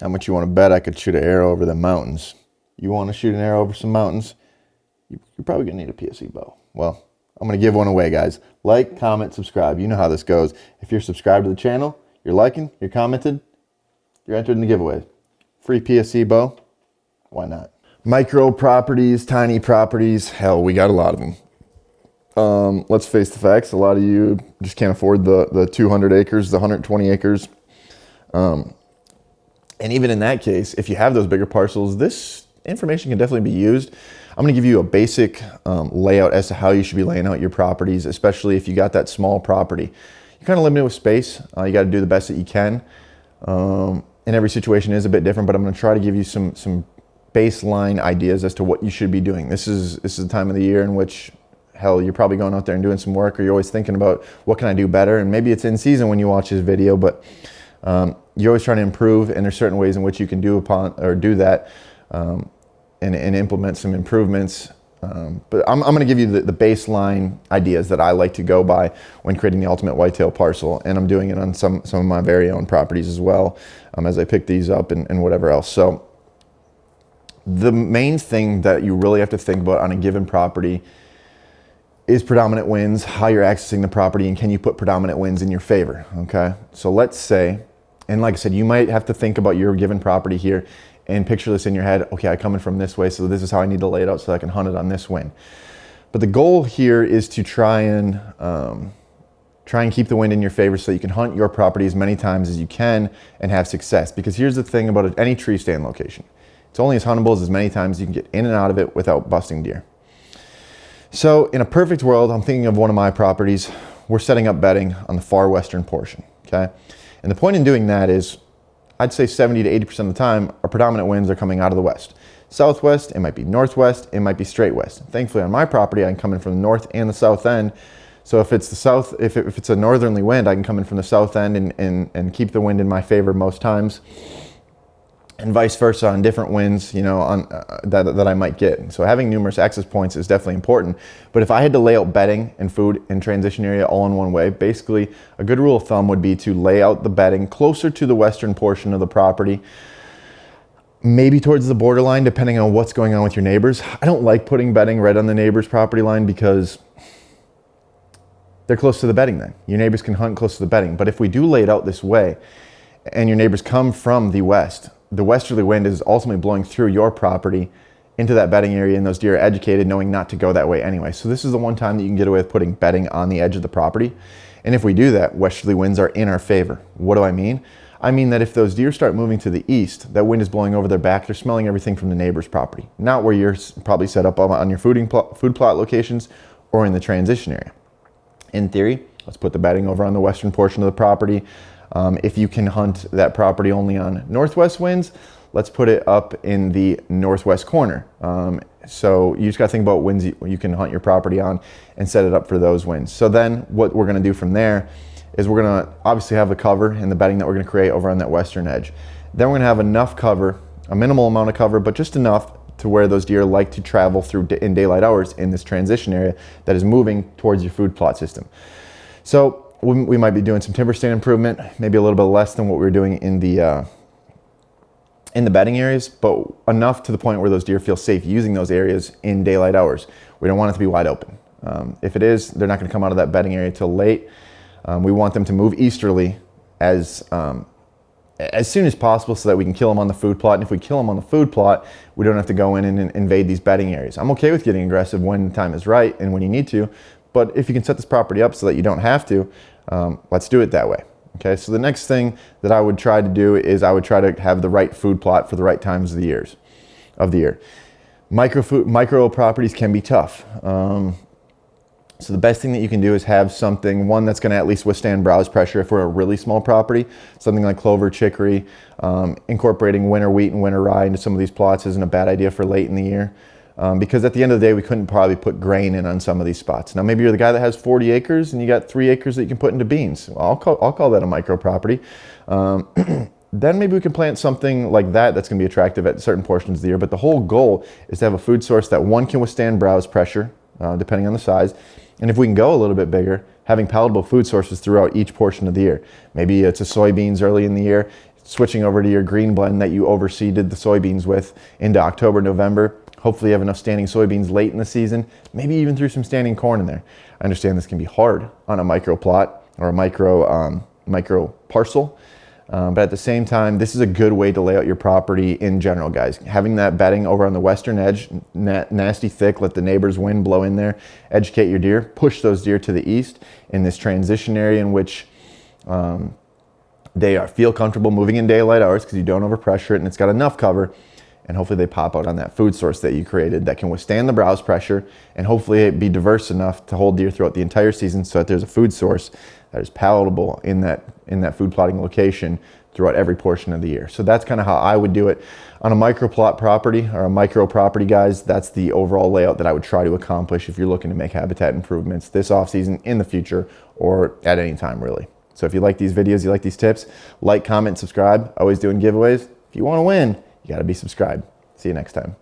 How much you want to bet I could shoot an arrow over the mountains? You want to shoot an arrow over some mountains? You're probably going to need a PSE bow. Well, I'm going to give one away, guys. Like, comment, subscribe. You know how this goes. If you're subscribed to the channel, you're liking, you're commented, you're entered in the giveaway. Free PSE bow. Why not? Micro properties, tiny properties. Hell, we got a lot of them. Let's face the facts. A lot of you just can't afford the 200 acres, the 120 acres. And even in that case, if you have those bigger parcels, this information can definitely be used. I'm going to give you a basic layout as to how you should be laying out your properties, especially if you got that small property. You're kind of limited with space. You got to do the best that you can. And every situation is a bit different, but I'm going to try to give you some baseline ideas as to what you should be doing. This is the time of the year in which, hell, you're probably going out there and doing some work, or you're always thinking about what can I do better. And maybe it's in season when you watch this video, but you're always trying to improve, and there's certain ways in which you can do that and implement some improvements. But I'm going to give you the baseline ideas that I like to go by when creating the ultimate whitetail parcel, and I'm doing it on some of my very own properties as well, as I pick these up and whatever else. So the main thing that you really have to think about on a given property is predominant winds, how you're accessing the property, and can you put predominant winds in your favor, okay? So let's say, and like I said, you might have to think about your given property here and picture this in your head. Okay, I'm coming from this way, so this is how I need to lay it out so I can hunt it on this wind. But the goal here is to try and keep the wind in your favor so you can hunt your property as many times as you can and have success. Because here's the thing about any tree stand location. It's only as huntable as many times you can get in and out of it without busting deer. So in a perfect world, I'm thinking of one of my properties. We're setting up bedding on the far western portion, okay? And the point in doing that is, I'd say 70 to 80% of the time, our predominant winds are coming out of the west. Southwest, it might be northwest, it might be straight west. Thankfully on my property, I can come in from the north and the south end. So if it's the south, if it's a northerly wind, I can come in from the south end and keep the wind in my favor most times. And vice versa on different winds, you know, on that I might get. So having numerous access points is definitely important. But if I had to lay out bedding and food and transition area all in one way, basically a good rule of thumb would be to lay out the bedding closer to the western portion of the property, maybe towards the borderline, depending on what's going on with your neighbors. I don't like putting bedding right on the neighbor's property line because they're close to the bedding then. Your neighbors can hunt close to the bedding. But if we do lay it out this way and your neighbors come from the west, the westerly wind is ultimately blowing through your property into that bedding area, and those deer are educated knowing not to go that way anyway. So this is the one time that you can get away with putting bedding on the edge of the property. And if we do that, westerly winds are in our favor. What do I mean? I mean that if those deer start moving to the east, that wind is blowing over their back, they're smelling everything from the neighbor's property, not where you're probably set up on your food plot locations or in the transition area. In theory, let's put the bedding over on the western portion of the property. If you can hunt that property only on northwest winds, let's put it up in the northwest corner. So you just got to think about winds you can hunt your property on and set it up for those winds. So then what we're going to do from there is we're going to obviously have the cover and the bedding that we're going to create over on that western edge. Then we're going to have enough cover, a minimal amount of cover, but just enough to where those deer like to travel through in daylight hours in this transition area that is moving towards your food plot system. So we might be doing some timber stand improvement, maybe a little bit less than what we were doing in the bedding areas, but enough to the point where those deer feel safe using those areas in daylight hours. We don't want it to be wide open. If it is, they're not going to come out of that bedding area till late. We want them to move easterly as soon as possible so that we can kill them on the food plot. And if we kill them on the food plot, we don't have to go in and invade these bedding areas. I'm okay with getting aggressive when the time is right and when you need to, but if you can set this property up so that you don't have to, let's do it that way. Okay, so the next thing that I would try to do is I would try to have the right food plot for the right times of the year. Micro properties can be tough. So the best thing that you can do is have one that's going to at least withstand browse pressure if we're a really small property. Something like clover, chicory, incorporating winter wheat and winter rye into some of these plots isn't a bad idea for late in the year. Because at the end of the day, we couldn't probably put grain in on some of these spots. Now, maybe you're the guy that has 40 acres and you got 3 acres that you can put into beans. Well, I'll call that a micro property. Then maybe we can plant something like that that's going to be attractive at certain portions of the year. But the whole goal is to have a food source that one can withstand browse pressure, depending on the size. And if we can go a little bit bigger, having palatable food sources throughout each portion of the year. Maybe it's a soybeans early in the year. switching over to your green blend that you overseeded the soybeans with into October, November. Hopefully you have enough standing soybeans late in the season, maybe even through some standing corn in there. I understand this can be hard on a micro plot or a micro parcel. But at the same time, this is a good way to lay out your property in general, guys. Having that bedding over on the western edge, nasty thick, let the neighbor's wind blow in there, educate your deer, push those deer to the east in this transition area in which they feel comfortable moving in daylight hours because you don't overpressure it and it's got enough cover. And hopefully they pop out on that food source that you created that can withstand the browse pressure and hopefully it be diverse enough to hold deer throughout the entire season so that there's a food source that is palatable in that food plotting location throughout every portion of the year. So that's kind of how I would do it. On a micro plot property or a micro property, guys, that's the overall layout that I would try to accomplish if you're looking to make habitat improvements this off season, in the future, or at any time really. So if you like these videos, you like these tips, like, comment, subscribe. Always doing giveaways. If you want to win, you got to be subscribed. See you next time.